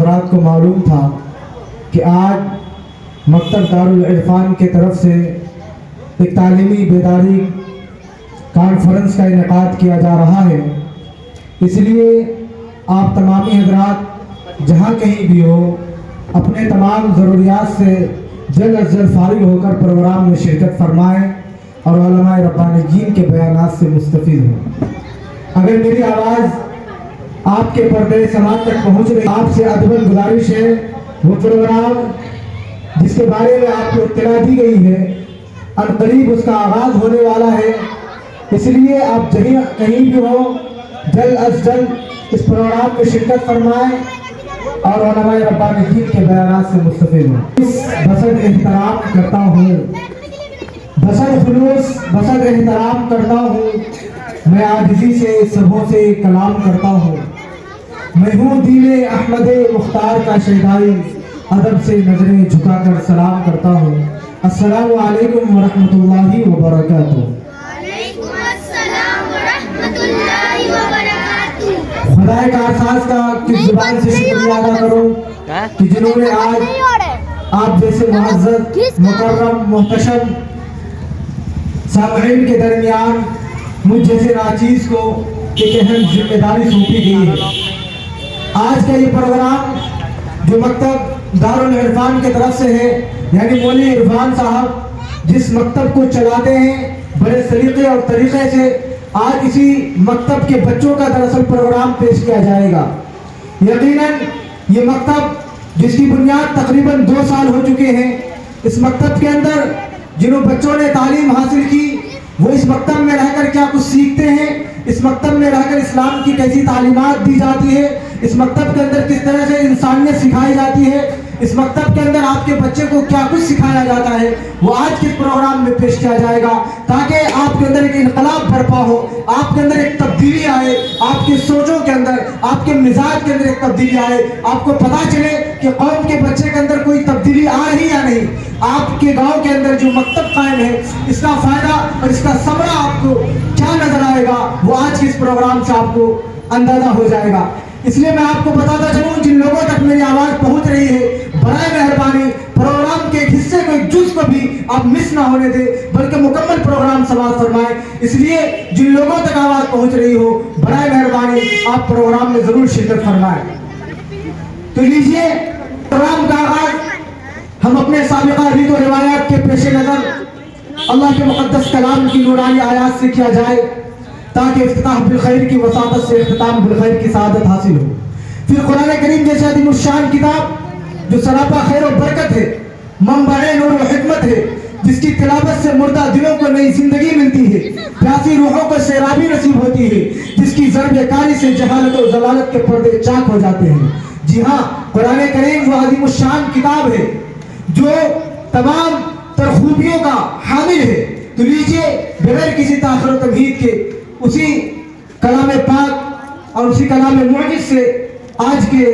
حضرات کو معلوم تھا کہ آج مکتب دارالعرفان کی طرف سے ایک تعلیمی بیداری کانفرنس کا انعقاد کیا جا رہا ہے، اس لیے آپ تمامی حضرات جہاں کہیں بھی ہو اپنے تمام ضروریات سے جلد از جلد فارغ ہو کر پروگرام میں شرکت فرمائیں اور علماء ربانیین کے بیانات سے مستفید ہوں۔ اگر میری آواز آپ کے پردے سماعت تک پہنچ رہی، آپ سے ادباً گزارش ہے وہ پروگرام جس کے بارے میں آپ کو اطلاع دی گئی ہے عنقریب اس کا آغاز ہونے والا ہے، اس لیے آپ کہیں بھی ہو جلد از جلد اس پروگرام میں شرکت فرمائیں اور علماء ربانیین کے بیانات سے مستفید ہوں۔ بسد احترام کرتا ہوں، بسد خلوص بسد احترام کرتا ہوں، میں عاجزی سے سبوں سے کلام کرتا ہوں، میں ہوں دین احمد مختار کا شیدائی، ادب سے نظریں جھکا کر سلام کرتا ہوں۔ السلام علیکم ورحمۃ اللہ وبرکاتہ۔ وعلیکم السلام ورحمۃ اللہ وبرکاتہ۔ خدا کارساز کا کس زبان سے شکریہ ادا کروں کہ جنہوں نے آج آپ جیسے معزز مکرم محتشم سامعین کے درمیان مجھ جیسے ناچیز کو ایک اہم ذمہ داری سونپی گئی ہے۔ آج کا یہ پروگرام جو مکتب دارالعرفان کی طرف سے ہے، یعنی مولوی عرفان صاحب جس مکتب کو چلاتے ہیں بڑے سلیقے اور طریقے سے، آج اسی مکتب کے بچوں کا دراصل پروگرام پیش کیا جائے گا۔ یقیناً یہ مکتب جس کی بنیاد تقریباً 2 سال ہو چکے ہیں، اس مکتب کے اندر جنہوں بچوں نے تعلیم حاصل کی وہ اس مکتب میں رہ کر کیا کچھ سیکھتے ہیں، اس مکتب میں رہ کر اسلام کی کیسی تعلیمات دی جاتی ہے، اس مکتب کے اندر کس طرح سے انسانیت سکھائی جاتی ہے، اس مکتب کے اندر آپ کے بچے کو کیا کچھ سکھایا جاتا ہے، وہ آج کے پروگرام میں پیش کیا جائے گا تاکہ آپ کے اندر ایک انقلاب برپا ہو، آپ کے اندر ایک تبدیلی آئے، آپ کے سوچوں کے اندر، آپ کے مزاج کے اندر ایک تبدیلی آئے، آپ کو پتا چلے کہ قوم کے بچے کے اندر کوئی تبدیلی آ رہی یا نہیں۔ آپ کے گاؤں کے اندر جو مکتب قائم ہے اس کا فائدہ اور اس کا ثمرہ آپ کو کیا نظر آئے گا وہ آج کے اس پروگرام سے آپ کو اندازہ ہو جائے گا۔ اس لیے میں آپ کو بتاتا چلوں جن لوگوں تک میری آواز پہنچ رہی ہے، برائے مہربانی پروگرام کے ایک حصے کو، ایک جز کو بھی آپ مس نہ ہونے دیں بلکہ مکمل پروگرام سماعت فرمائیں۔ اس لیے جن لوگوں تک آواز پہنچ رہی ہو برائے مہربانی آپ پروگرام میں ضرور شرکت فرمائیں۔ تو لیجئے پروگرام کا آغاز ہم اپنے سابقہ ریت و روایات کے پیش نظر اللہ کے مقدس کلام کی نورانی آیات سے کیا جائے تاکہ افتتاح بالخیر کی وساطت سے اختتام بالخیر کی سعادت حاصل ہو۔ پھر قرآن کریم جیسے عظیم الشان کتاب جو سراپا خیر و برکت ہے، منبع نور و حکمت ہے، جس کی تلاوت سے مردہ دلوں کو نئی زندگی ملتی ہے، پیاسی روحوں کو سیرابی نصیب ہوتی ہے، جس کی ضرب کاری سے جہالت و ضلالت کے پردے چاک ہو جاتے ہیں۔ جی ہاں، قرآن کریم وہ عظیم الشان کتاب ہے جو تمام تر خوبیوں کا حامل ہے۔ تو لیجئے بغیر کسی تاخیر و تمہید کے اسی کلام پاک اور اسی کلام معجز سے آج کے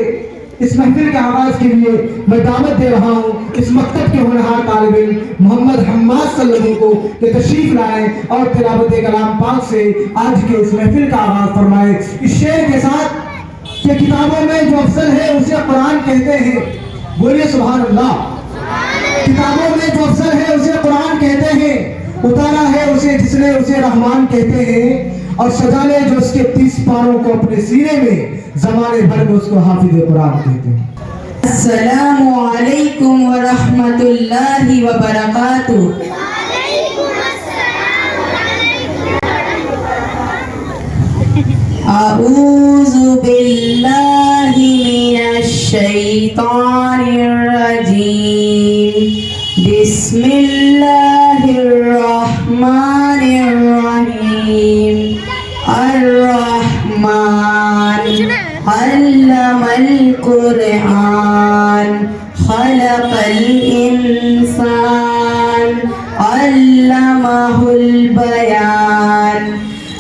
اس محفل کے آغاز کے لیے میں دعوت دے رہا ہوں اس مکتب کے ہونہار طالب علم محمد حماد صلی اللہ علیہ وسلم کو کہ تشریف لائیں اور تلاوت کلام پاک سے آج کے اس محفل کا آغاز فرمائیں، اس شعر کے ساتھ کہ کتابوں میں جو افضل ہے اسے قرآن کہتے ہیں۔ بولیے سبحان اللہ۔ کتابوں میں جو افضل ہے اسے قرآن کہتے ہیں، اتارا ہے اسے جس نے اسے رحمان کہتے ہیں، اور سجا لے جو اس کے 30 پاروں کو اپنے سینے میں، زمانے بھر میں اس کو حافظ قرآن کہتے ہیں۔ السلام علیکم ورحمۃ اللہ وبرکاتہ۔ اعوذ باللہ من الشیطان الرجیم، بسم اللہ الرحمن الرحیم۔ الرحمن علم القرآن، خلق الانسان، علمہ البیان،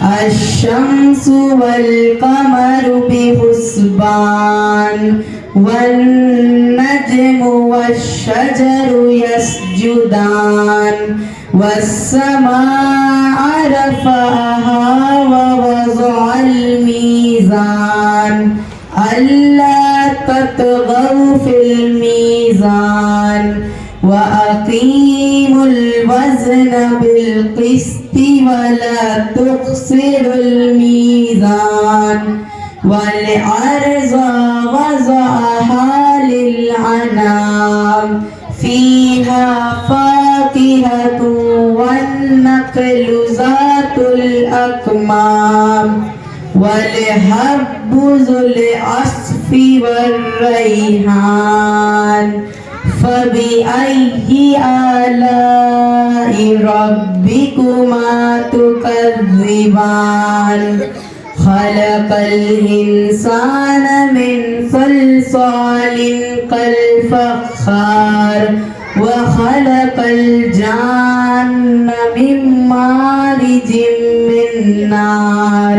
الشمس والقمر بحسبان، والنجم والشجر يسجدان، والسماء رفعها ووضع الميزان، ألا تطغوا في الميزان وأقيموا الوزن بالقسط ولا تخسروا الميزان والأرض وضعها للأنام فيها فاكهة والنخل ذات الأكمام والحب ذو العصف والريحان فبأي آلاء ربكما تكذبان خلق الإنسان من صلصال كالفخار وخلق الجان من مارج من نار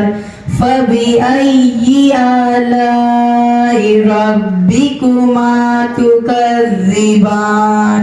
فبأي آلاء ربكما تكذبان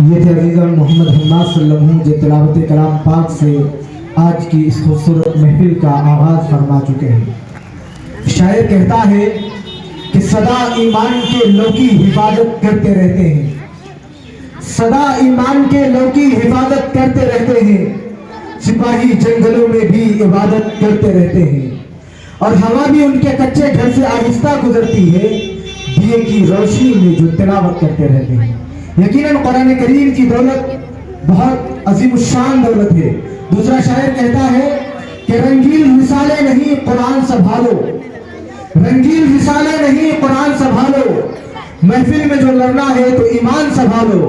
یہ تھے عزیزان محمد حماد صلی اللہ علیہ وسلم جو تلاوت کلام پاک سے آج کی اس خوبصورت محفل کا آغاز فرما چکے ہیں. شاعر کہتا ہے کہ سدا ایمان کے لوگ کی حفاظت کرتے رہتے ہیں, سدا ایمان کے لوگ کی حفاظت کرتے رہتے ہیں, سپاہی جنگلوں میں بھی عبادت کرتے رہتے ہیں, اور ہوا بھی ان کے کچے گھر سے آہستہ گزرتی ہے دیے کی روشنی میں جو تلاوت کرتے رہتے ہیں. یقیناً قرآن کریم کی دولت بہت عظیم الشان دولت ہے. دوسرا شاعر کہتا ہے کہ رنگین رسالے نہیں قرآن سنبھالو, رنگین رسالے نہیں قرآن سنبھالو, محفل میں جو لڑنا ہے تو ایمان سنبھالو,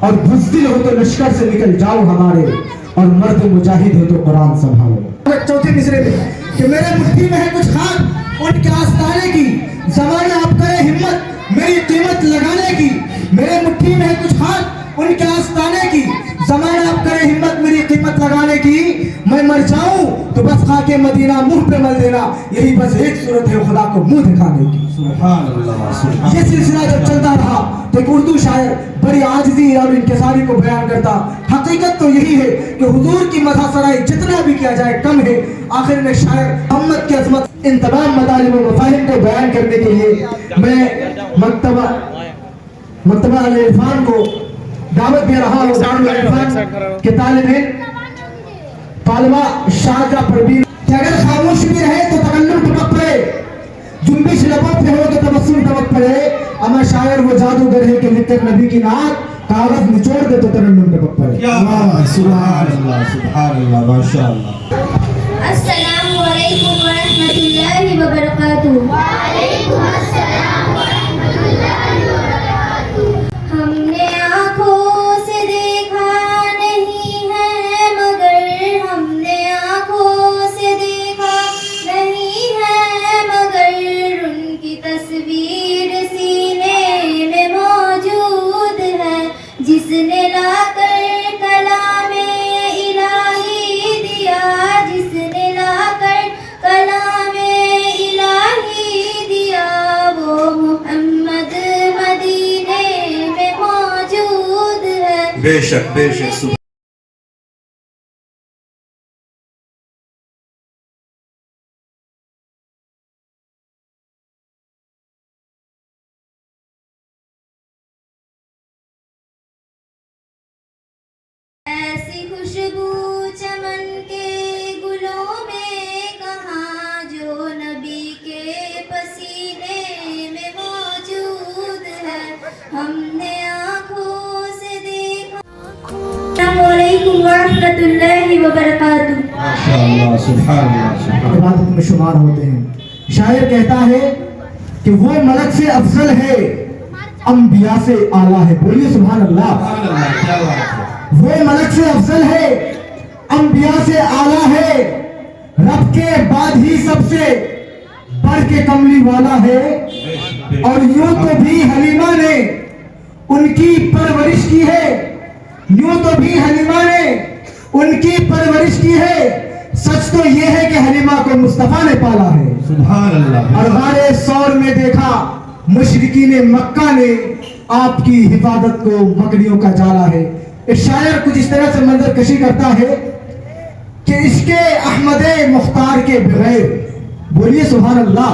اور بزدل ہو تو لشکر سے نکل جاؤ ہمارے, اور مرد مجاہد ہو تو قرآن سنبھالو. چوتھے مصرے میں کہ میرے مٹھی میں ہے کچھ خاک ان کے آستانے کی, زمانہ آپ کرے ہمت میری قیمت لگانے کی. میرے مٹھی میں ہے کچھ خاک ان کے آستانے کی, زمانہ آپ کرے ہمت میری قیمت لگانے کی. میں مر جاؤں تو بس خاک مدینہ منہ پہ مل دینا, یہی بس ایک صورت ہے خدا کو منہ دکھانے کی. سبحان اللہ. یہ سلسلہ جب چلتا رہا تو ایک اردو شاعر بڑی عاجزی اور انکساری کو بیان کرتا. حقیقت تو یہی ہے کہ حضور کی مدح سرائی جتنا بھی کیا جائے کم ہے. آخر میں شاعر محمد کی عظمت ان تمام مطالب و مفاہیم کو بیان کرنے کے لیے میں مکتبہ العرفان کو دعوت دے رہا ہوں. دارالعرفان کے طالب علم طالبہ شارجہ پروین کہ اگر خاموش بھی رہے تو تکلم ٹپک پڑے, جنبش لبوں پہ ہو تو تبسم ٹپک پڑے. اما شاعر وہ جادوگر ہے کہ لکھ کر نبی کی نعت کاغذ نچوڑ دے تو ترنم ٹپک پڑے. سبحان اللہ سبحان اللہ ماشاءاللہ. السلام علیکم ورحمۃ اللہ وبرکاتہ. وعلیکم السلام ورحمۃ اللہ وبرکاتہ. ہم نے آنکھوں سے دیکھا نہیں ہے مگر, ہم نے آنکھوں سے دیکھا نہیں ہے مگر, ان کی تصویر سینے میں موجود ہے. جس نے لا کر کلام الہی دیا, جس نے لا کر کلام الہی دیا, وہ محمد مدینے میں موجود ہے. بے شک بے شک. ایسی خوشبو چمن کے گلوں میں کہاں, جو نبی کے پسینے میں موجود ہے. ہم نے آنکھوں سے دیکھا. السلام علیکم ورحمۃ اللہ وبرکاتہ. ماشاءاللہ سبحان اللہ سبحان عبادت میں شمار ہوتے ہیں. شاعر کہتا ہے کہ وہ ملک سے افضل ہے, انبیاء سے اعلیٰ ہے. بولیے سبحان اللہ. اللہ. کیا بات ہے. وہ ملک سے افضل ہے, انبیاء سے اعلیٰ ہے, رب کے بعد ہی سب سے بڑھ کے کملی والا ہے. اور یوں تو بھی حلیمہ نے ان کی پرورش کی ہے, یوں تو بھی حلیمہ نے ان کی پرورش کی ہے. سچ تو یہ ہے کہ حلیمہ کو مصطفیٰ نے پالا ہے. سبحان اللہ. اور غار ثور میں دیکھا مشرکین مکہ نے آپ کی حفاظت کو مکڑیوں کا جالا ہے. ایک شاعر کچھ اس طرح سے منظر کشی کرتا ہے کہ عشق احمد مختار کے بغیر، بولیے سبحان اللہ،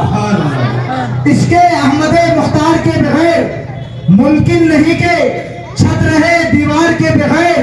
عشق احمد مختار کے بغیر ممکن نہیں کہ چھت رہے دیوار کے بغیر۔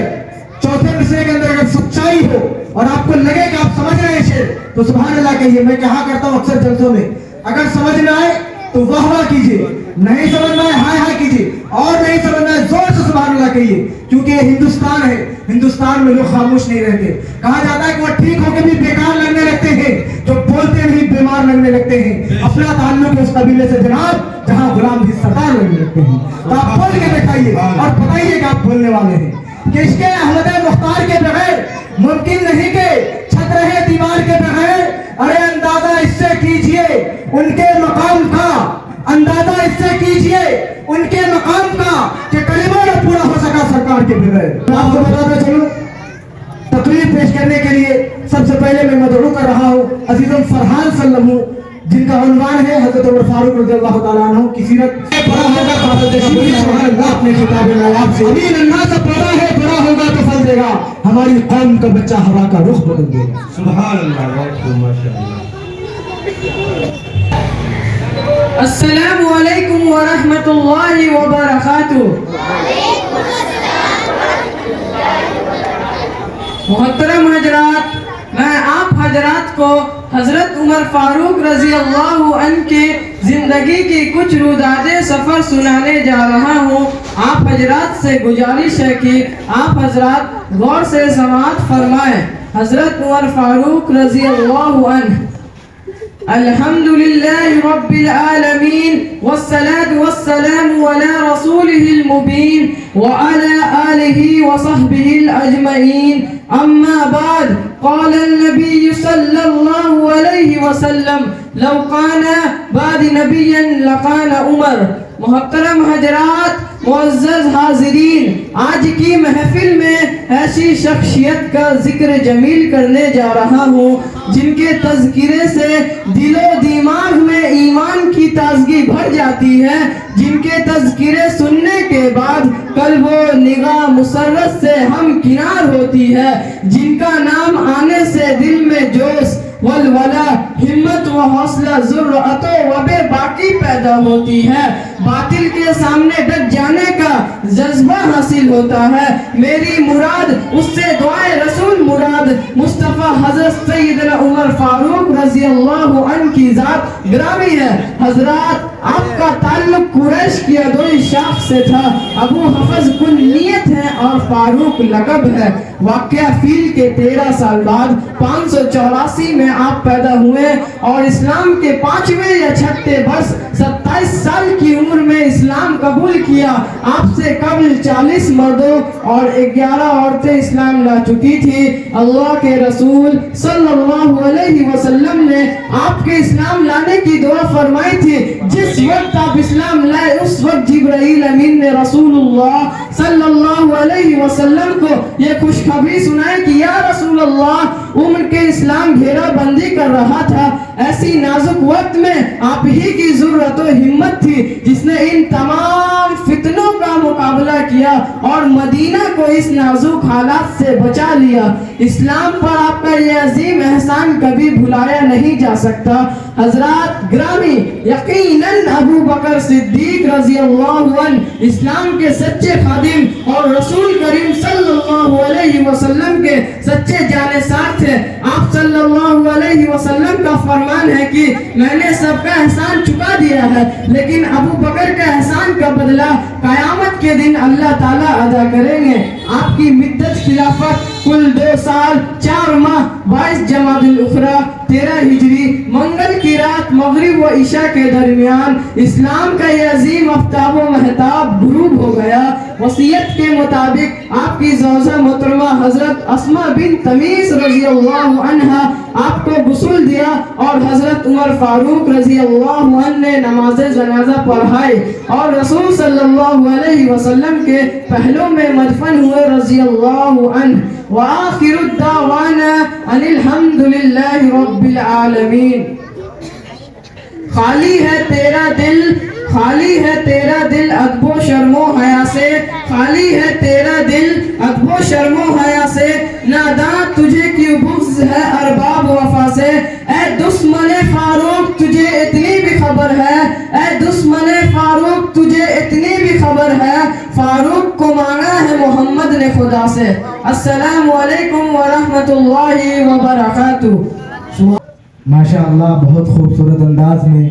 چوتھے مصرے کے اندر اگر سچائی ہو اور آپ کو لگے کہ آپ سمجھ رہے ہیں شعر تو سبحان اللہ کہیے۔ میں کہا کرتا ہوں اکثر جلسوں میں، اگر سمجھ میں آئے تو واہ واہ کیجیے، نہیں سمجھ میں آئے ہائے ہائے کیجیے، اور نہیں سمجھ میں آئے زور سے سبحان اللہ کہیے، کیونکہ یہ ہندوستان ہے، ہندوستان میں لوگ خاموش نہیں رہتے۔ کہا جاتا ہے کہ وہ ٹھیک ہو کے بھی بیکار لگنے لگتے ہیں، جو بولتے نہیں بیمار لگنے لگتے ہیں۔ اپنا تعلق ہے اس قبیلے سے جناب جہاں غلام بھی سردار لگنے لگتے ہیں۔ تو آپ بول کے دکھائیے اور بتائیے کہ آپ بولنے والے ہیں کہ عشق احمد مختار کے بغیر ممکن نہیں کہ چھت رہے دیوار کے بغیر۔ ارے اندازہ اس سے کیجئے ان کے مقام کا، اندازہ اس سے کیجئے ان کے مقام کا کہ کلمہ نہ پورا ہو سکا سرکار کے بغیر۔ میں آپ کو بتاتا چلوں، تقریر پیش کرنے کے لیے سب سے پہلے میں مدعو کر رہا ہوں عزیزم فرحان سلمو، جن کا عنوان ہے حضرت عمر فاروق رضی اللہ تعالیٰ عنہ کی سیرت۔ بڑا ہوگا تو حضرت شبیر سبحان اللہ اپنے خطاب نایاب سے، ابھی ننھا سا پودا ہے بڑا ہوگا تو پھل دے گا، ہماری قوم کا بچہ ہوا کا رخ بدل دے گا۔ سبحان اللہ، ماشاءاللہ۔ السلام علیکم ورحمۃ اللہ وبرکاتہ۔ محترم حضرات، میں آپ حضرات کو حضرت عمر فاروق رضی اللہ عنہ کے زندگی کی کچھ روداد سفر سنانے جا رہا ہوں۔ آپ حضرات سے گزارش ہے کہ آپ حضرات غور سے سماعت فرمائیں۔ حضرت عمر فاروق رضی اللہ عنہ۔ الحمدللہ رب العالمین والصلاة والسلام علی رسولہ المبین وعلی آلہ وصحبہ الاجمعین، اما بعد، قال النبی صلی اللہ علیہ وسلم لو کان بعد نبی لکان عمر۔ محترم حضرات، معزز حاضرین، آج کی محفل میں ایسی شخصیت کا ذکر جمیل کرنے جا رہا ہوں جن کے تذکرے سے دل و دماغ میں ایمان کی تازگی بھر جاتی ہے، جن کے تذکرے سننے کے بعد قلب و نگاہ مسرت سے ہم کنار ہوتی ہے، جن کا نام آنے سے دل میں جوش ولولہ، ہمت و حوصلہ، ذرات و وبے باقی پیدا ہوتی ہے، باطل کے سامنے ڈٹ جانے کا جذبہ حاصل ہوتا ہے۔ میری مراد اس سے دعائے رسول مراد مصطفیٰ حضرت سیدنا عمر فاروق رضی اللہ عنہ کی ذات گرامی ہے۔ حضرات، آپ کا تعلق قریش کی ادوئی شاخ سے تھا۔ ابو حفظ کنیت ہے اور فاروق لقب ہے۔ واقعہ فیل کے 13 سال بعد 584 میں آپ پیدا ہوئے اور اسلام کے 5ویں یا 6 برس 27 سال کی عمر میں اسلام قبول کیا۔ آپ سے قبل 40 مردوں اور 11 عورتیں اسلام لا چکی تھی۔ اللہ کے رسول صلی اللہ علیہ وسلم نے آپ کے اسلام لانے کی دعا فرمائی تھی۔ جس وقت آپ اسلام لائے اس وقت جبرائیل امین نے رسول اللہ صلی اللہ علیہ وسلم کو یہ خوشخبری سنائی کہ یا رسول اللہ، عمر کے اسلام گھیرا بندی کر رہا تھا۔ ایسی نازک وقت میں آپ ہی کی ضرورت و ہمت تھی جس نے ان تمام فتنوں کا مقابلہ کیا اور مدینہ کو اس نازک حالات سے بچا لیا۔ اسلام پر آپ کا یہ عظیم احسان کبھی بھلایا نہیں جا سکتا۔ حضرات گرامی، یقیناً ابو بکر صدیق رضی اللہ عنہ اسلام کے سچے خادم اور رسول کریم صلی اللہ علیہ وسلم کے سچے جانثار تھے۔ آپ صلی اللہ علیہ وسلم کا فرمان ہے کہ میں نے سب کا احسان چکا دیا ہے، لیکن ابو بکر کا احسان کا بدلہ قیامت کے دن اللہ تعالیٰ ادا کریں گے۔ آپ کی مدت خلافت کل 2 سال 4 ماہ 22 جمادی الاخری 13 ہجری منگل کی رات مغرب و عشاء کے درمیان اسلام کا یہ عظیم آفتاب و مہتاب غروب ہو گیا۔ وصیت کے مطابق آپ کی زوجہ محترمہ حضرت اسماء بن تمیز رضی اللہ عنہ آپ کو غسل دیا اور حضرت عمر فاروق رضی اللہ عنہ نے نماز جنازہ پڑھائی اور رسول صلی اللہ علیہ وسلم کے پہلو میں مدفن ہوئے رضی اللہ عنہ۔ وآخر الدعوانا ان الحمدللہ رب العالمین۔ خالی ہے تیرا دل، خالی ہے تیرا دل ادب و شرم و حیا سے، خالی ہے تیرا دل ادب و شرم و حیا سے، ناداں تجھے کیوں بغض ہے ارباب وفا سے، اے دشمن فاروق تجھے اتنی بھی خبر ہے، اے دشمن فاروق تجھے اتنی بھی خبر ہے، فاروق کو مانگا ہے محمد نے خدا سے۔ السلام علیکم ورحمۃ اللہ وبرکاتہ۔ ماشاء اللہ، بہت خوبصورت انداز میں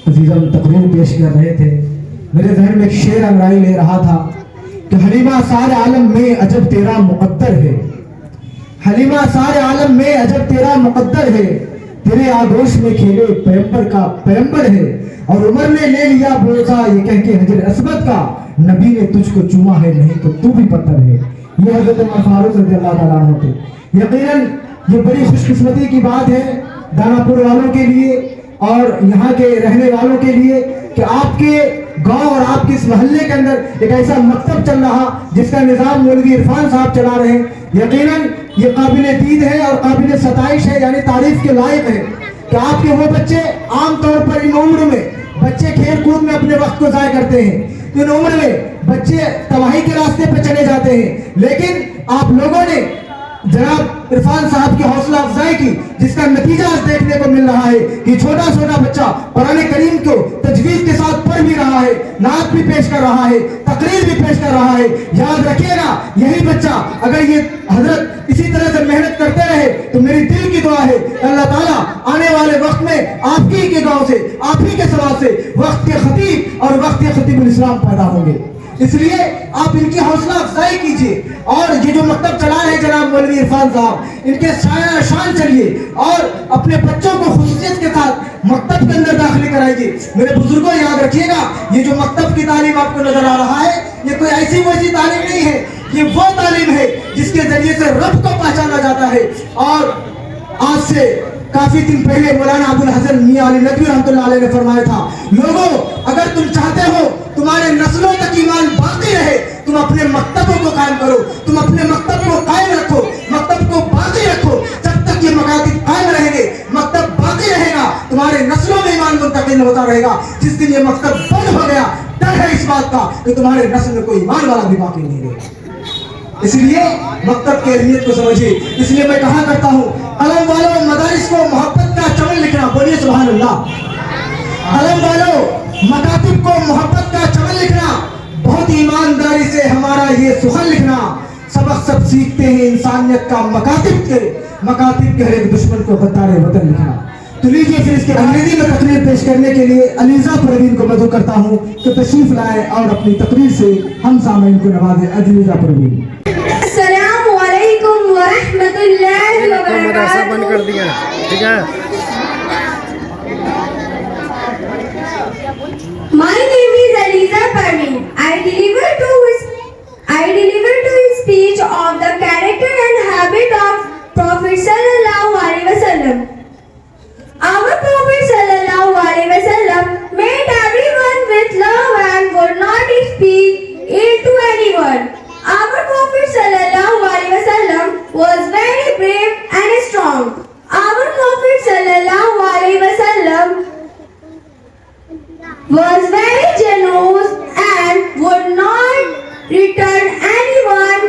عزیزم تقریر پیش کر رہے تھے۔ میرے ذہن میں ایک شعر انگڑائی لے رہا تھا کہ حلیمہ سارے عالم میں عجب تیرا مقدر ہے، حلیمہ سارے عالم میں عجب تیرا مقدر ہے، تیرے آغوش میں کھیلے پیمبر کا پیمبر ہے، اور عمر نے لے لیا بوسہ یہ کہہ کے حجر اسود کا، نبی نے تجھ کو چوما ہے نہیں تو تو بھی پتھر ہے۔ یہ حضرت عمر فاروق رضی اللہ تعالیٰ عنہ تھے۔ یقیناً یہ بڑی خوش قسمتی کی بات ہے دانا پور والوں کے لیے اور یہاں کے رہنے والوں کے لیے کہ آپ کے گاؤں اور آپ کے اس محلے کے اندر ایک ایسا مکتب چل رہا جس کا نظام مولوی عرفان صاحب چلا رہے ہیں۔ یقیناً یہ قابل دید ہے اور قابل ستائش ہے، یعنی تعریف کے لائق ہے کہ آپ کے وہ بچے عام طور پر ان عمر میں بچے کھیل کود میں اپنے وقت کو ضائع کرتے ہیں، ان عمر میں بچے تباہی کے راستے پہ چلے جاتے ہیں، لیکن آپ لوگوں نے جناب عرفان صاحب کی حوصلہ افزائی کی، جس کا نتیجہ آج دیکھنے کو مل رہا ہے کہ چھوٹا چھوٹا بچہ قرآن کریم کو تجوید کے ساتھ پڑھ بھی رہا ہے، نعت بھی پیش کر رہا ہے، تقریر بھی پیش کر رہا ہے۔ یاد رکھیے گا، یہی بچہ اگر یہ حضرت اسی طرح سے محنت کرتے رہے تو میری دل کی دعا ہے اللہ تعالیٰ آنے والے وقت میں آپ ہی کے گاؤں سے، آپ ہی کے سوال سے وقت کے خطیب اور وقت کے خطیب الاسلام پیدا ہوں گے۔ اس لیے آپ ان کی حوصلہ افزائی کیجئے، اور یہ جو مکتب چلا رہے جناب مولوی عرفان صاحب، ان کے شان چلیے اور اپنے بچوں کو خصوصیت کے ساتھ مکتب کے اندر داخلے کرائیے۔ میرے بزرگوں یاد رکھیے گا، یہ جو مکتب کی تعلیم آپ کو نظر آ رہا ہے یہ کوئی ایسی ویسی تعلیم نہیں ہے، یہ وہ تعلیم ہے جس کے ذریعے سے رب کو پہچانا جاتا ہے۔ اور آج سے کافی دن پہلے مولانا ابوالحسن میاں علی ندوی رحمۃ اللہ علیہ نے فرمایا تھا، لوگوں اگر تم چاہتے ہو تمہارے نسلوں تک ایمان باقی رہے، تم اپنے مکتبوں کو قائم کرو، تم اپنے مکتب کو قائم رکھو، مکتب کو باقی رکھو۔ جب تک یہ مکاتب قائم رہیں گے، مکتب باقی رہے گا، تمہارے نسلوں میں ایمان منتقل ہوتا رہے گا۔ جس دن یہ مکتب بند ہو گیا، ڈر ہے اس بات کا کہ تمہارے نسل میں کوئی ایمان والا بھی باقی نہیں رہے گا۔ اس لیے مکتب کی اہمیت کو سمجھیے۔ اس لیے میں کہا کرتا ہوں، قلم والوں مدارس کو محبت کا چمن لکھنا، بولیے سبحان اللہ۔ قلم والوں مکاتب کو محبت کا چمن لکھنا، بہت ایمانداری سے ہمارا یہ سخن لکھنا، سبق سب سیکھتے ہیں انسانیت کا مکاتب کے ہر ایک دشمن کو غدار وطن لکھنا۔ تو لیجیے پھر اس کے انگریزی میں تقریر پیش کرنے کے لیے علیزہ پروین کو مدعو کرتا ہوں کہ تشریف لائے اور اپنی تقریر سے ہم سامعین کو نوازیں۔ علیزہ پروین۔ السلام علیکم ورحمۃ اللہ وبرکاتہ۔ بند کر دیا، ٹھیک ہے۔ My name is Aliza Parveen. I deliver to his speech of the character and habit of Prophet sallallahu alaihi wasallam. Our Prophet sallallahu alaihi wasallam met everyone with love and would not speak ill to anyone. Our Prophet sallallahu alaihi wasallam was very brave and strong. Our Prophet sallallahu alaihi wasallam was very generous and would not return anyone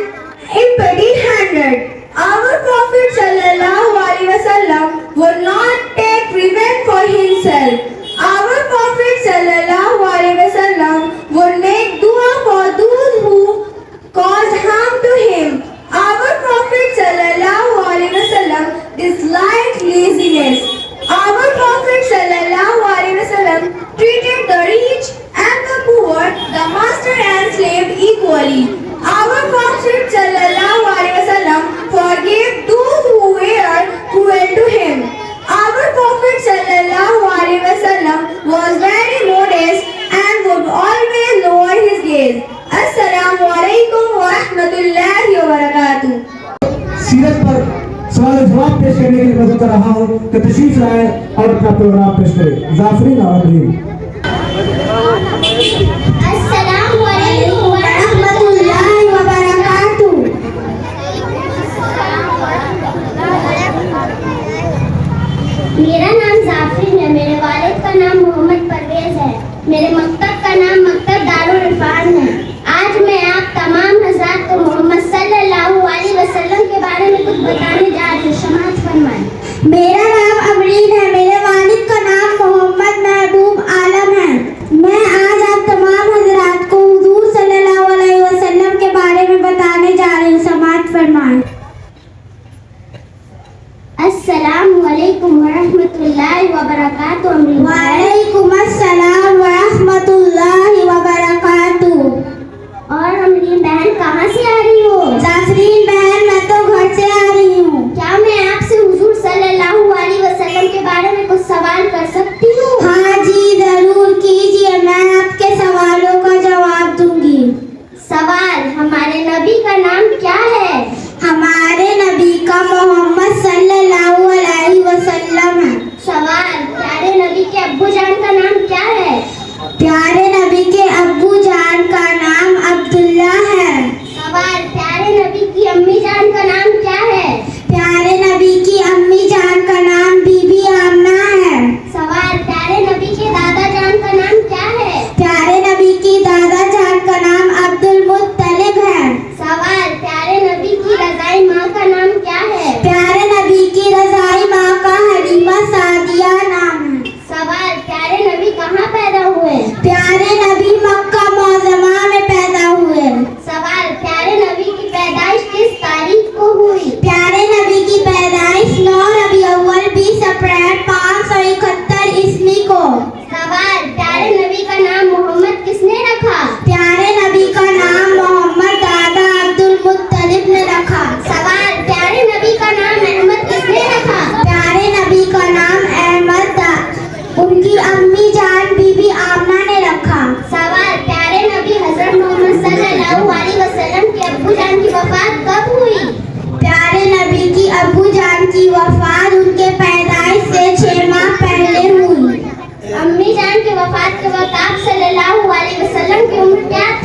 empty-handed. Our Prophet sallallahu alaihi wasallam would not take revenge for himself. Our Prophet sallallahu alaihi wasallam would make dua for those who caused harm to him. Our Prophet sallallahu alaihi wasallam disliked laziness. Our Prophet sallallahu alaihi wasallam treated the rich and the poor, the master and slave equally. Our Prophet sallallahu alaihi wasallam forgave those who were cruel to him. Our Prophet sallallahu alaihi wasallam was very modest and would always lower his gaze. Assalamu alaikum wa rahmatullahi wa barakatuh. سیرت پر سوال و جواب پیش کرنے کے لیے مدعو کر رہا ہوں کہ تشریف لائے اور اپنا پروگرام پیش کریں۔ ظافرین اور امین۔ السلام علیکم و رحمتہ اللہ وبرکاتہ۔ میرا نام ظافرین ہے، میرے والد کا نام محمد پرویز ہے۔ میرے مکتب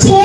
6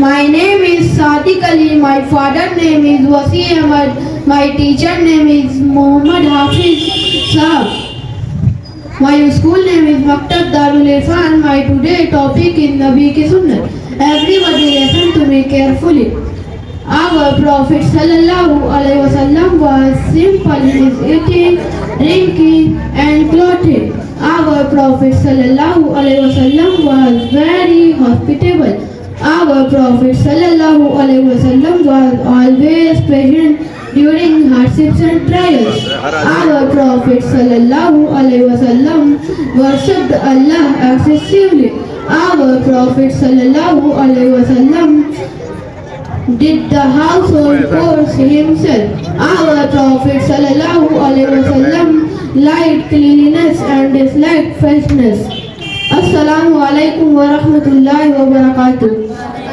My name is Sadiq Ali. My father name is Wasi Ahmad. My teacher name is Muhammad Hafiz Sahab. My school name is Maktab Darul Irfan. My today topic is Nabi ki Sunnah. Everybody listen to me carefully. Our Prophet sallallahu alaihi wasallam was simple in his eating, drinking and clothing. Our Prophet sallallahu alaihi wasallam was very hospitable. Our Prophet sallallahu alaihi wasallam was always patient during hardships and trials. Our Prophet sallallahu alaihi wasallam worshipped Allah excessively. Our Prophet sallallahu alaihi wasallam did the household chores himself. Our Prophet sallallahu alaihi wasallam liked cleanliness and disliked filthiness. Assalamu alaikum wa rahmatullahi wa barakatuh.